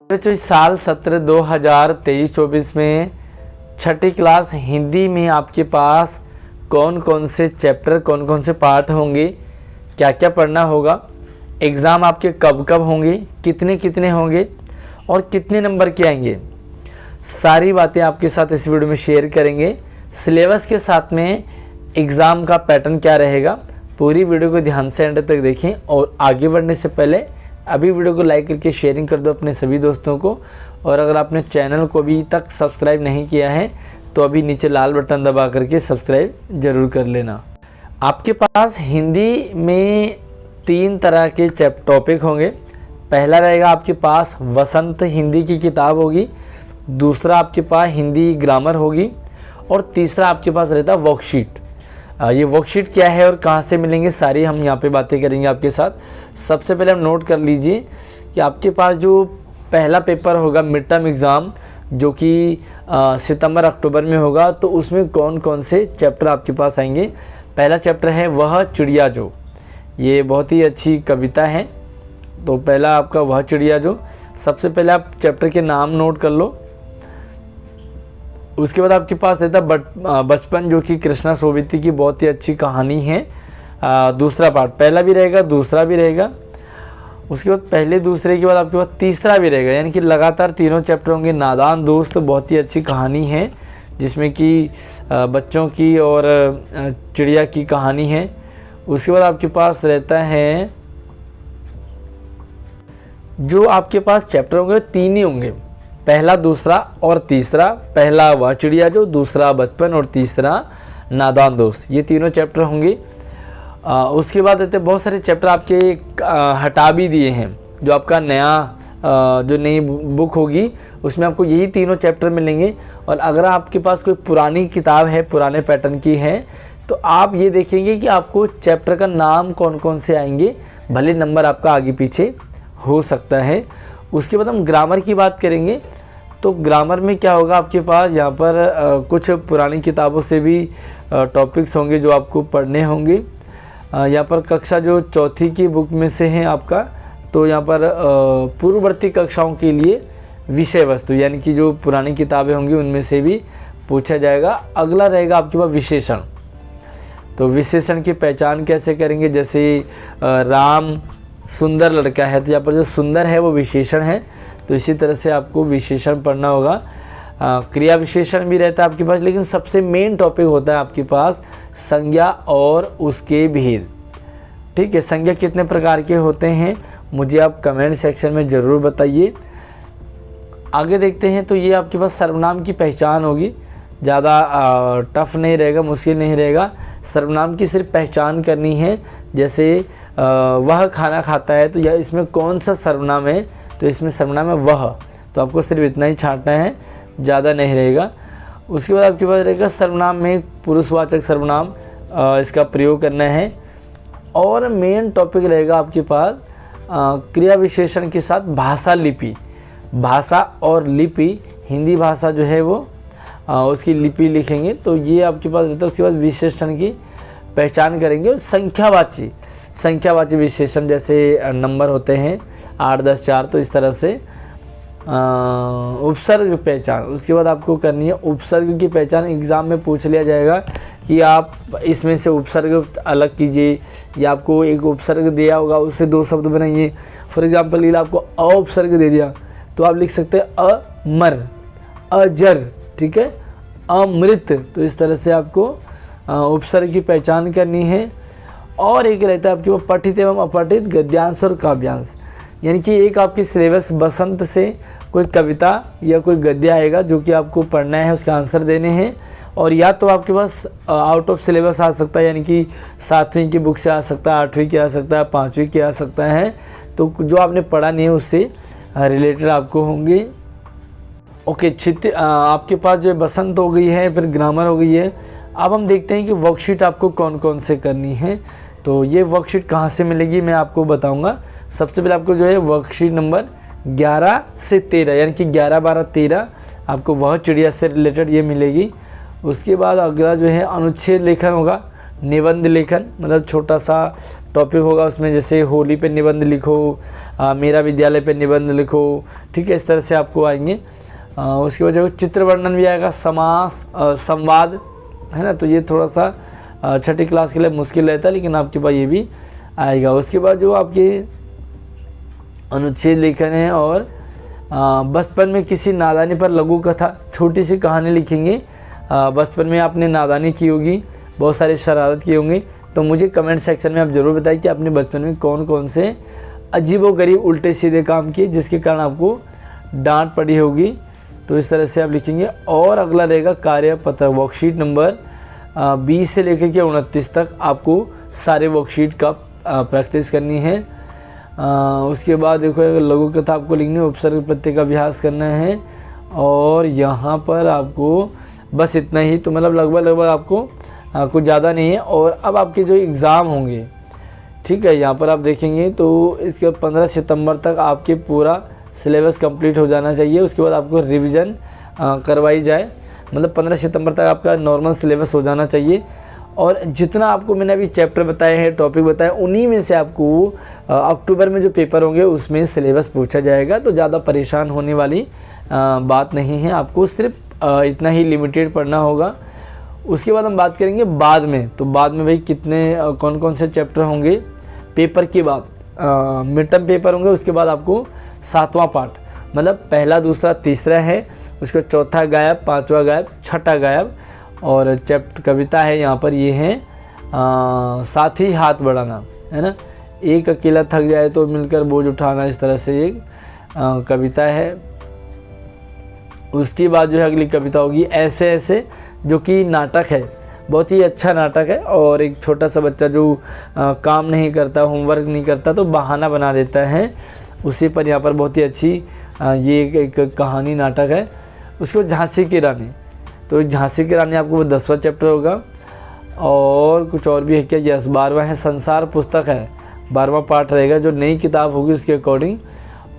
बच्चों इस साल सत्र 2023-24 में छठी क्लास हिंदी में आपके पास कौन कौन से चैप्टर, कौन कौन से पार्ट होंगे, क्या क्या पढ़ना होगा, एग्ज़ाम आपके कब कब होंगे, कितने कितने होंगे और कितने नंबर के आएंगे, सारी बातें आपके साथ इस वीडियो में शेयर करेंगे। सिलेबस के साथ में एग्ज़ाम का पैटर्न क्या रहेगा, पूरी वीडियो को ध्यान से एंड तक देखें। और आगे बढ़ने से पहले अभी वीडियो को लाइक करके शेयरिंग कर दो अपने सभी दोस्तों को। और अगर आपने चैनल को अभी तक सब्सक्राइब नहीं किया है तो अभी नीचे लाल बटन दबा करके सब्सक्राइब ज़रूर कर लेना। आपके पास हिंदी में 3 तरह के टॉपिक होंगे। पहला रहेगा आपके पास वसंत हिंदी की किताब होगी, दूसरा आपके पास हिंदी ग्रामर होगी और तीसरा आपके पास रहता है वर्कशीट। ये वर्कशीट क्या है और कहाँ से मिलेंगे, सारी हम यहाँ पे बातें करेंगे आपके साथ। सबसे पहले हम नोट कर लीजिए कि आपके पास जो पहला पेपर होगा मिड टर्म एग्ज़ाम, जो कि सितंबर अक्टूबर में होगा, तो उसमें कौन कौन से चैप्टर आपके पास आएंगे। पहला चैप्टर है वह चिड़िया जो, ये बहुत ही अच्छी कविता है। तो पहला आपका वह चिड़िया जो, सबसे पहले आप चैप्टर के नाम नोट कर लो। उसके बाद आपके पास रहता है बचपन, जो कि कृष्णा सोबती की बहुत ही अच्छी कहानी है। दूसरा पार्ट, पहला भी रहेगा दूसरा भी रहेगा। उसके बाद पहले दूसरे के बाद आपके पास तीसरा भी रहेगा, यानी कि लगातार तीनों चैप्टर होंगे। नादान दोस्त बहुत ही अच्छी कहानी है, जिसमें कि बच्चों की और चिड़िया की कहानी है। उसके बाद आपके पास रहता है जो आपके पास चैप्टर होंगे 3 ही होंगे, पहला दूसरा और तीसरा। पहला वह चिड़िया जो, दूसरा बचपन और तीसरा नादान दोस्त, ये तीनों चैप्टर होंगे। उसके बाद रहते बहुत सारे चैप्टर आपके हटा भी दिए हैं। जो आपका नया जो नई बुक होगी उसमें आपको यही तीनों चैप्टर मिलेंगे। और अगर आपके पास कोई पुरानी किताब है, पुराने पैटर्न की है, तो आप ये देखेंगे कि आपको चैप्टर का नाम कौन कौन से आएंगे, भले नंबर आपका आगे पीछे हो सकता है। उसके बाद हम ग्रामर की बात करेंगे। तो ग्रामर में क्या होगा, आपके पास यहाँ पर कुछ पुरानी किताबों से भी टॉपिक्स होंगे जो आपको पढ़ने होंगे। यहाँ पर कक्षा जो 4थी की बुक में से है आपका, तो यहाँ पर पूर्ववर्ती कक्षाओं के लिए विषय वस्तु, यानी कि जो पुरानी किताबें होंगी उनमें से भी पूछा जाएगा। अगला रहेगा आपके पास विशेषण। तो विशेषण की पहचान कैसे करेंगे, जैसे राम सुंदर लड़का है, तो यहाँ पर जो सुंदर है वो विशेषण है, तो इसी तरह से आपको विशेषण पढ़ना होगा। क्रिया विशेषण भी रहता है आपके पास, लेकिन सबसे मेन टॉपिक होता है आपके पास संज्ञा और उसके भेद। ठीक है, संज्ञा कितने प्रकार के होते हैं मुझे आप कमेंट सेक्शन में ज़रूर बताइए। आगे देखते हैं, तो ये आपके पास सर्वनाम की पहचान होगी। ज़्यादा टफ नहीं रहेगा, मुश्किल नहीं रहेगा। सर्वनाम की सिर्फ पहचान करनी है। जैसे वह खाना खाता है, तो यह इसमें कौन सा सर्वनाम है, तो इसमें सर्वनाम है वह, तो आपको सिर्फ इतना ही छांटना है, ज़्यादा नहीं रहेगा। उसके बाद आपके पास रहेगा सर्वनाम में पुरुषवाचक सर्वनाम, इसका प्रयोग करना है। और मेन टॉपिक रहेगा आपके पास क्रिया विशेषण के साथ भाषा लिपि। भाषा और लिपि, हिंदी भाषा जो है वो उसकी लिपि लिखेंगे, तो ये आपके पास रहता है। उसके बाद विशेषण की पहचान करेंगे। और संख्यावाची विशेषण, जैसे नंबर होते हैं 8, 10, 4, तो इस तरह से उपसर्ग पहचान उसके बाद आपको करनी है। उपसर्ग की पहचान एग्ज़ाम में पूछ लिया जाएगा कि आप इसमें से उपसर्ग अलग कीजिए, या आपको एक उपसर्ग दिया होगा उससे 2 शब्द बनाइए। फॉर एग्जाम्पल लीला आपको अ उपसर्ग दे दिया, तो आप लिख सकते हैं अमर, अजर, ठीक है, अमृत। तो इस तरह से आपको उपसर्ग की पहचान करनी है। और एक रहता है आपके पास पठित एवं अपठित गद्यांश और काव्यांश, यानी कि एक आपकी सिलेबस बसंत से कोई कविता या कोई गद्य आएगा जो कि आपको पढ़ना है, उसके आंसर देने हैं। और या तो आपके पास आउट ऑफ सिलेबस आ सकता है, यानी कि 7वीं की बुक से आ सकता है, 8वीं की आ सकता है, 5वीं की आ सकता है। तो जो आपने पढ़ा नहीं है उससे रिलेटेड आपको होंगे। ओके, आपके पास जो बसंत हो गई है, फिर ग्रामर हो गई है। अब हम देखते हैं कि वर्कशीट आपको कौन कौन से करनी है। तो ये वर्कशीट कहाँ से मिलेगी मैं आपको बताऊंगा। सबसे पहले आपको जो है वर्कशीट नंबर 11 से 13, यानी कि 11, 12, 13 आपको वह चिड़िया से रिलेटेड ये मिलेगी। उसके बाद अगला जो है अनुच्छेद लेखन होगा, निबंध लेखन, मतलब छोटा सा टॉपिक होगा उसमें, जैसे होली पे निबंध लिखो, मेरा विद्यालय पे निबंध लिखो, ठीक है, इस तरह से आपको आएंगे। उसके बाद जो चित्र वर्णन भी आएगा, समास, संवाद, है ना, तो ये थोड़ा सा छठी क्लास के लिए मुश्किल रहता है, लेकिन आपके पास ये भी आएगा। उसके बाद जो आपके अनुच्छेद लेखन है, और बचपन में किसी नादानी पर लघु कथा, छोटी सी कहानी लिखेंगे। बचपन में आपने नादानी की होगी, बहुत सारी शरारत की होंगी, तो मुझे कमेंट सेक्शन में आप ज़रूर बताइए कि आपने बचपन में कौन कौन से अजीबोगरीब उल्टे सीधे काम किए जिसके कारण आपको डांट पड़ी होगी। तो इस तरह से आप लिखेंगे। और अगला रहेगा कार्यपत्र, वर्कशीट नंबर 20 से लेकर के 29 तक आपको सारे वर्कशीट का प्रैक्टिस करनी है। उसके बाद देखो लघु कथा आपको लिखनी है, उपसर्ग प्रत्यय का अभ्यास करना है, और यहाँ पर आपको बस इतना ही। तो मतलब लगभग आपको कुछ ज़्यादा नहीं है। और अब आपके जो एग्ज़ाम होंगे, ठीक है, यहाँ पर आप देखेंगे तो इसके 15 सितंबर तक आपके पूरा सिलेबस कंप्लीट हो जाना चाहिए। उसके बाद आपको रिवीजन करवाई जाए, मतलब 15 सितंबर तक आपका नॉर्मल सिलेबस हो जाना चाहिए। और जितना आपको मैंने अभी चैप्टर बताए हैं, टॉपिक बताए, उन्हीं में से आपको अक्टूबर में जो पेपर होंगे उसमें सिलेबस पूछा जाएगा। तो ज़्यादा परेशान होने वाली बात नहीं है, आपको सिर्फ इतना ही लिमिटेड पढ़ना होगा। उसके बाद हम बात करेंगे बाद में। तो बाद में भाई कितने कौन कौन से चैप्टर होंगे पेपर के बाद, मिड टर्म पेपर होंगे, उसके बाद आपको 7वां पार्ट, मतलब पहला दूसरा तीसरा है, उसके चौथा गायब, 5वां गायब, छठा गायब, और चैप्टर कविता है यहाँ पर, ये है साथ ही हाथ बढ़ाना, है ना, एक अकेला थक जाए तो मिलकर बोझ उठाना, इस तरह से एक कविता है। उसके बाद जो है अगली कविता होगी ऐसे ऐसे, जो कि नाटक है, बहुत ही अच्छा नाटक है। और एक छोटा सा बच्चा जो काम नहीं करता, होमवर्क नहीं करता, तो बहाना बना देता है, उसी पर यहाँ पर बहुत ही अच्छी ये एक कहानी नाटक है। उसके बाद झांसी की रानी, तो झांसी की रानी आपको 10वां चैप्टर होगा। और कुछ और भी है क्या, यस 12वां है, संसार पुस्तक है, 12वां पार्ट रहेगा, जो नई किताब होगी उसके अकॉर्डिंग।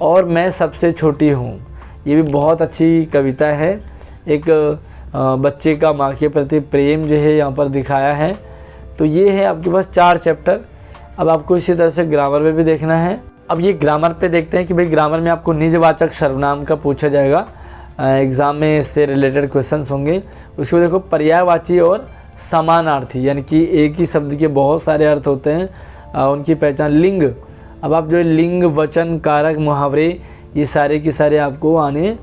और मैं सबसे छोटी हूँ, ये भी बहुत अच्छी कविता है, एक बच्चे का माँ के प्रति प्रेम जो है यहाँ पर दिखाया है। तो ये है आपके पास 4 चैप्टर। अब आपको इसी तरह से ग्रामर में भी देखना है। अब ये ग्रामर पे देखते हैं कि भाई ग्रामर में आपको निजवाचक सर्वनाम का पूछा जाएगा, एग्ज़ाम में इससे रिलेटेड क्वेश्चंस होंगे। उसको देखो पर्यायवाची और समानार्थी, यानी कि एक ही शब्द के बहुत सारे अर्थ होते हैं, उनकी पहचान। लिंग, अब आप जो लिंग, वचन, कारक, मुहावरे, ये सारे के सारे आपको आने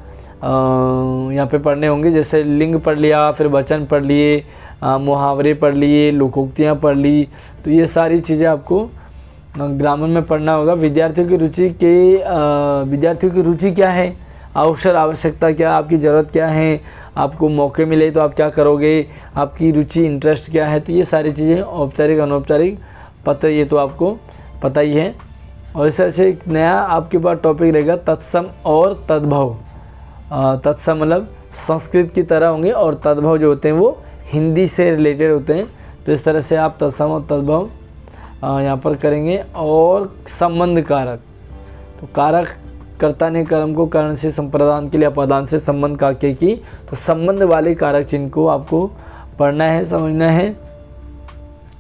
यहाँ पे पढ़ने होंगे। जैसे लिंग पढ़ लिया, फिर वचन पढ़ लिए, मुहावरे पढ़ लिए, लोकोक्तियाँ पढ़ ली, तो ये सारी चीज़ें आपको ग्रामर में पढ़ना होगा। विद्यार्थियों की रुचि क्या है, अवसर आवश्यकता क्या, आपकी ज़रूरत क्या है, आपको मौके मिले तो आप क्या करोगे, आपकी रुचि इंटरेस्ट क्या है, तो ये सारी चीज़ें औपचारिक अनौपचारिक पत्र, ये तो आपको पता ही है। और इस तरह से एक नया आपके पास टॉपिक रहेगा तत्सम और तद्भव। तत्सम मतलब संस्कृत की तरह होंगे, और तद्भव जो होते हैं वो हिंदी से रिलेटेड होते हैं। तो इस तरह से आप तत्सम और तद्भव यहाँ पर करेंगे। और संबंध कारक, तो कारक कर्ता ने कर्म को कारण से संप्रदान के लिए अपादान से संबंध काके की, तो संबंध वाले कारक चिन्ह को आपको पढ़ना है, समझना है।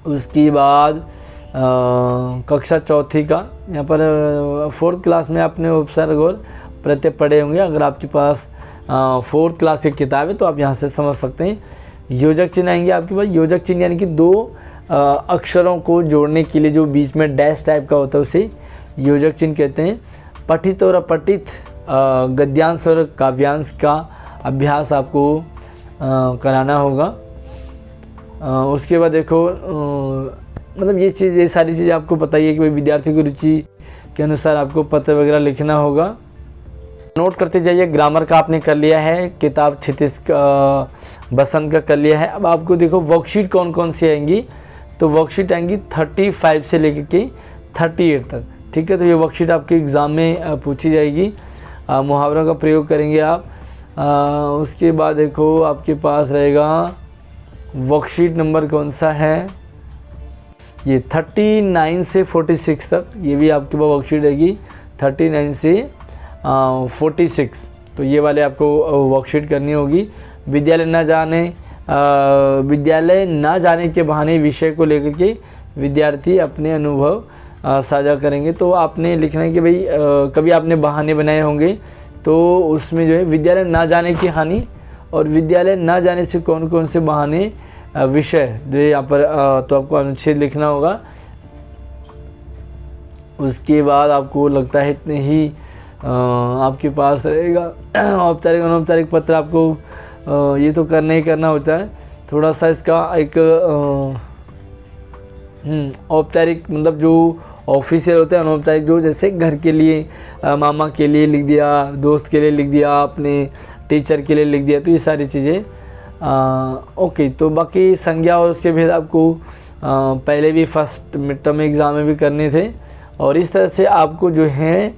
उसके बाद कक्षा 4 का यहाँ पर 4th क्लास में आपने उपसर्ग और प्रत्यय पढ़े होंगे। अगर आपके पास 4th क्लास की किताब है तो आप यहाँ से समझ सकते हैं। योजक चिन्ह आएंगे आपके पास। योजक चिन्ह यानी कि 2 अक्षरों को जोड़ने के लिए जो बीच में डैश टाइप का होता है उसे योजक चिन्ह कहते हैं। पठित और अपठित गद्यांश और काव्यांश का अभ्यास आपको कराना होगा। उसके बाद देखो मतलब ये सारी चीज़ें आपको पता ही है कि भाई विद्यार्थियों की रुचि के अनुसार आपको पत्र वगैरह लिखना होगा। नोट करते जाइए। ग्रामर का आपने कर लिया है, किताब क्षितिज बसंत का कर लिया है। अब आपको देखो वर्कशीट कौन कौन सी आएंगी, तो वर्कशीट आएंगी 35 से लेकर के 38 तक, ठीक है। तो ये वर्कशीट आपके एग्ज़ाम में पूछी जाएगी। मुहावरों का प्रयोग करेंगे आप। उसके बाद देखो आपके पास रहेगा वर्कशीट नंबर कौन सा है, ये 39 से 46 तक, ये भी आपके पास वर्कशीट रहेगी 39 से 46। तो ये वाले आपको वर्कशीट करनी होगी। विद्यालय न जाने के बहाने विषय को लेकर के विद्यार्थी अपने अनुभव साझा करेंगे। तो आपने लिखना है कि भाई कभी आपने बहाने बनाए होंगे, तो उसमें जो है विद्यालय ना जाने की हानि और विद्यालय ना जाने से कौन कौन से बहाने विषय जो यहाँ पर तो आपको अनुच्छेद लिखना होगा। उसके बाद आपको लगता है इतने ही आपके पास रहेगा। औपचारिक अनौपचारिक पत्र आपको ये तो करना ही करना होता है। थोड़ा सा इसका एक औपचारिक मतलब जो ऑफिशियल होते हैं, अनौपचारिक जो जैसे घर के लिए मामा के लिए लिख दिया, दोस्त के लिए लिख दिया, अपने टीचर के लिए लिख दिया, तो ये सारी चीज़ें ओके। तो बाकी संज्ञा और उसके भेद आपको पहले भी फर्स्ट मिड टर्म एग्ज़ाम में भी करने थे। और इस तरह से आपको जो है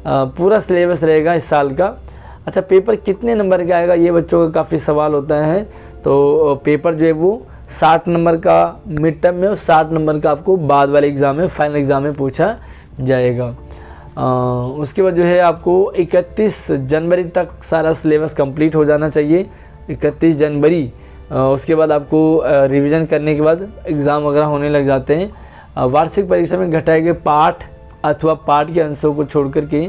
पूरा सिलेबस रहेगा इस साल का। अच्छा, पेपर कितने नंबर का आएगा, ये बच्चों का काफ़ी सवाल होता है। तो पेपर जो है वो 60 नंबर का मिड टर्म में और 60 नंबर का आपको बाद वाले एग्ज़ाम में, फाइनल एग्ज़ाम में पूछा जाएगा। उसके बाद जो है आपको 31 जनवरी तक सारा सिलेबस कंप्लीट हो जाना चाहिए। 31 जनवरी उसके बाद आपको रिवीजन करने के बाद एग्ज़ाम वगैरह होने लग जाते हैं। वार्षिक परीक्षा में घटाए गए पाठ अथवा पाठ के अंशों को छोड़कर के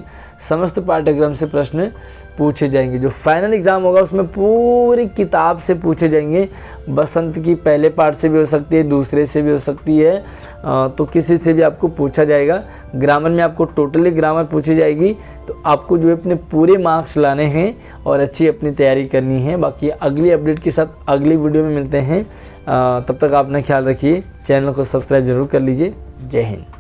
समस्त पाठ्यक्रम से प्रश्न पूछे जाएंगे। जो फाइनल एग्ज़ाम होगा उसमें पूरी किताब से पूछे जाएंगे। बसंत की पहले पार्ट से भी हो सकती है, दूसरे से भी हो सकती है, तो किसी से भी आपको पूछा जाएगा। ग्रामर में आपको टोटली ग्रामर पूछी जाएगी। तो आपको जो है अपने पूरे मार्क्स लाने हैं और अच्छी अपनी तैयारी करनी है। बाकी अगली अपडेट के साथ अगली वीडियो में मिलते हैं। तब तक अपना ख्याल रखिए, चैनल को सब्सक्राइब जरूर कर लीजिए। जय हिंद।